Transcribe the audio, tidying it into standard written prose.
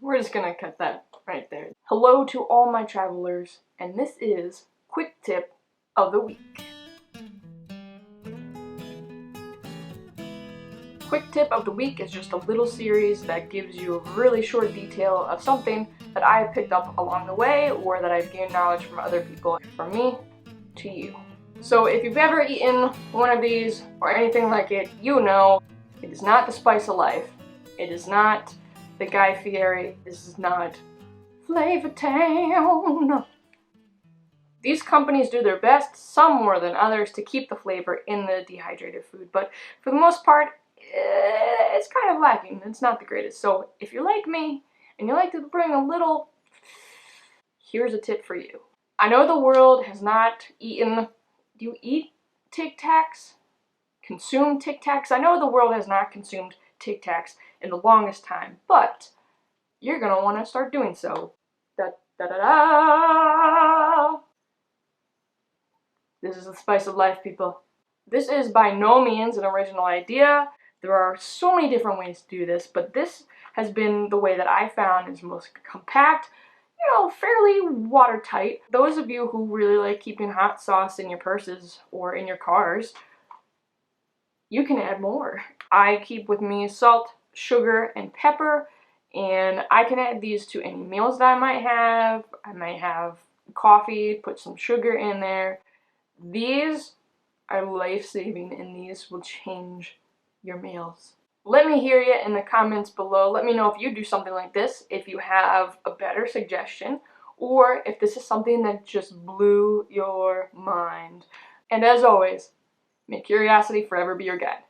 we're just gonna cut that right there. Hello to all my travelers, and this is Quick Tip of the Week. Quick Tip of the Week is just a little series that gives you a really short detail of something that I have picked up along the way or that I've gained knowledge from other people, from me to you. So if you've ever eaten one of these or anything like it, you know it is not the Spice of Life. It is not the Guy Fieri. This is not Flavor Town. These companies do their best, some more than others, to keep the flavor in the dehydrated food, but for the most part, it's kind of lacking. It's not the greatest. So if you're like me and you like to bring a little, here's a tip for you. I know the world has not eaten, do you eat Tic Tacs? Consume Tic Tacs? I know the world has not consumed Tic Tacs in the longest time, but you're gonna want to start doing so. Da da da da! This is the Spice of Life, people. This is by no means an original idea. There are so many different ways to do this, but this has been the way that I found is most compact, fairly watertight. Those of you who really like keeping hot sauce in your purses or in your cars, you can add more. I keep with me salt, sugar, and pepper, and I can add these to any meals that I might have. I might have coffee, put some sugar in there. These are life-saving, and these will change your meals. Let me hear you in the comments below. Let me know if you do something like this, if you have a better suggestion, or if this is something that just blew your mind. And as always, may curiosity forever be your guide.